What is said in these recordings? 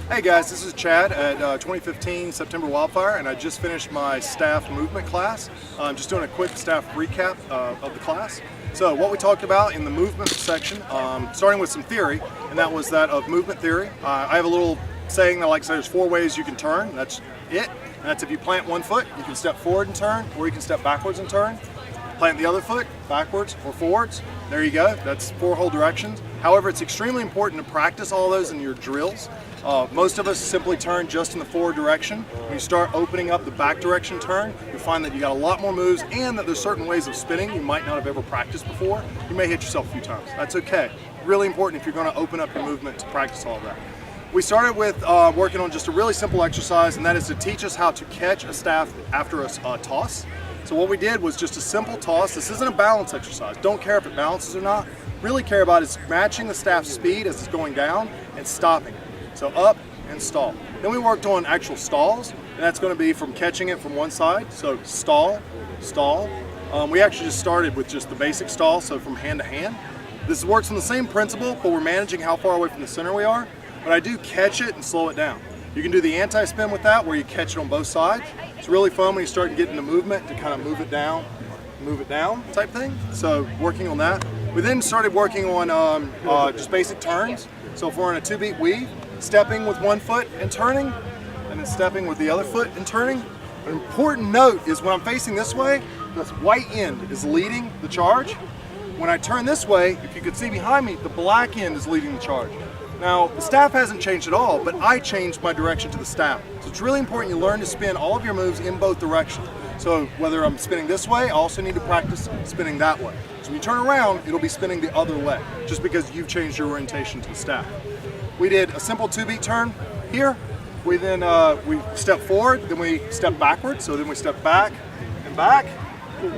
Hey guys, this is Chad at 2015 September Wildfire, and I just finished my staff movement class. I'm just doing a quick staff recap of the class. So what we talked about in the movement section, starting with some theory, and that was that of movement theory. I have a little saying that I like to say there's 4 ways you can turn. That's it. And that's if you plant one foot, you can step forward and turn, or you can step backwards and turn. Plant the other foot, backwards or forwards. There you go, that's 4 whole directions. However, it's extremely important to practice all those in your drills. Most of us simply turn just in the forward direction. When you start opening up the back direction turn, you'll find that you got a lot more moves and that there's certain ways of spinning you might not have ever practiced before. You may hit yourself a few times. That's okay. Really important if you're going to open up your movement to practice all of that. We started with working on just a really simple exercise, and that is to teach us how to catch a staff after a toss. So what we did was just a simple toss. This isn't a balance exercise. Don't care if it balances or not. Really care about is matching the staff's speed as it's going down and stopping it. So up and stall. Then we worked on actual stalls, and that's going to be from catching it from one side. So stall, stall. We actually just started with just the basic stall, so from hand to hand. This works on the same principle, but we're managing how far away from the center we are. But I do catch it and slow it down. You can do the anti-spin with that, where you catch it on both sides. It's really fun when you start to get into movement to kind of move it down type thing. So working on that. We then started working on just basic turns. So if we're in a 2-beat weave, stepping with one foot and turning, and then stepping with the other foot and turning. An important note is when I'm facing this way, this white end is leading the charge. When I turn this way, if you could see behind me, the black end is leading the charge. Now, the staff hasn't changed at all, but I changed my direction to the staff. So it's really important you learn to spin all of your moves in both directions. So whether I'm spinning this way, I also need to practice spinning that way. So when you turn around, it'll be spinning the other way, just because you've changed your orientation to the staff. We did a simple 2-beat turn here. We then we step forward, then we step backwards. So then we step back and back.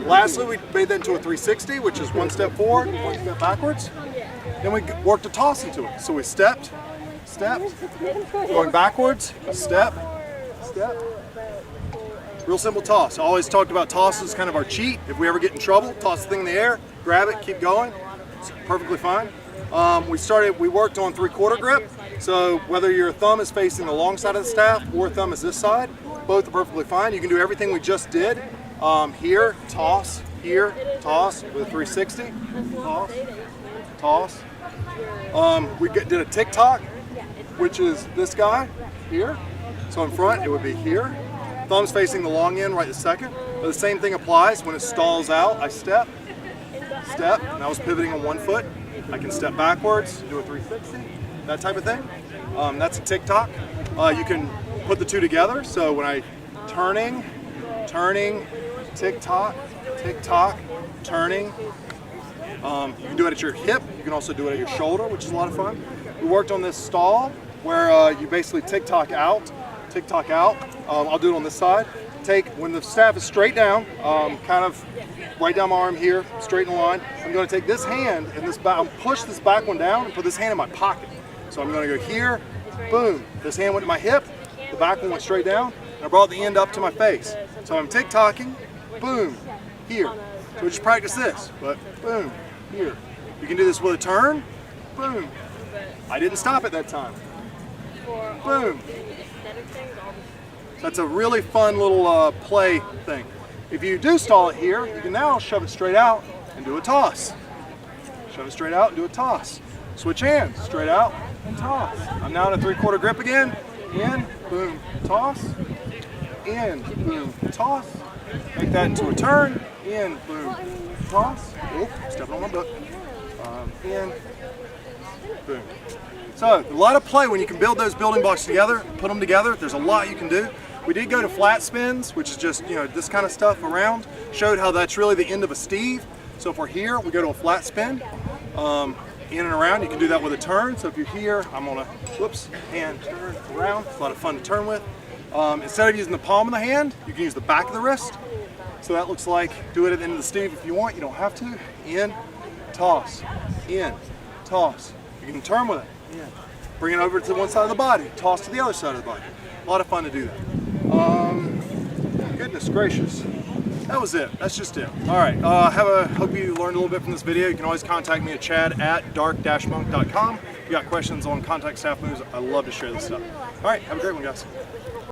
Lastly, we made that into a 360, which is 1 step forward, 1 step backwards. Then we worked a toss into it. So we stepped, stepped, going backwards, step, step. Real simple toss. I always talked about tosses as kind of our cheat. If we ever get in trouble, toss the thing in the air, grab it, keep going. It's perfectly fine. We worked on 3/4 grip. So whether your thumb is facing the long side of the staff or thumb is this side, both are perfectly fine. You can do everything we just did. Here, toss with a 360, toss, toss. We did a tick-tock, which is this guy here. So in front, it would be here. Thumb's facing the long end right this second. But the same thing applies. When it stalls out, I step, step, and I was pivoting on one foot. I can step backwards, do a 360, that type of thing. That's a tick-tock. You can put the two together. So when I turning, tick-tock, tick-tock, turning. You can do it at your hip. You can also do it at your shoulder, which is a lot of fun. We worked on this stall where you basically tick-tock out, tick-tock out. I'll do it on this side. When the staff is straight down, kind of right down my arm here, straight in the line, I'm going to take this hand and push this back one down and put this hand in my pocket. So I'm going to go here, boom. This hand went to my hip, the back one went straight down, and I brought the end up to my face. So I'm tick-tocking, boom, here. So we just practice this, but boom, here. You can do this with a turn, boom. I didn't stop at that time. Boom. That's a really fun little play thing. If you do stall it here, you can now shove it straight out and do a toss. Shove it straight out and do a toss. Switch hands, straight out and toss. I'm now in a 3/4 grip again. In, boom, toss. In, boom, toss. Make that into a turn. In, boom, toss. Oop, stepping on my book. In, boom. So a lot of play when you can build those building blocks together, put them together. There's a lot you can do. We did go to flat spins, which is just, this kind of stuff around. Showed how that's really the end of a Steve. So if we're here, we go to a flat spin, in and around. You can do that with a turn. So if you're here, I'm gonna, hand turn around. It's a lot of fun to turn with. Instead of using the palm of the hand, you can use the back of the wrist. So that looks like, do it at the end of the Steve if you want. You don't have to. In, toss, in, toss. You can turn with it. In. Bring it over to one side of the body. Toss to the other side of the body. A lot of fun to do that. Goodness gracious. That was it. That's just it. All right. Hope you learned a little bit from this video. You can always contact me at chad@dark-monk.com. you got questions on contact staff moves, I love to share this stuff. All right, have a great one, guys.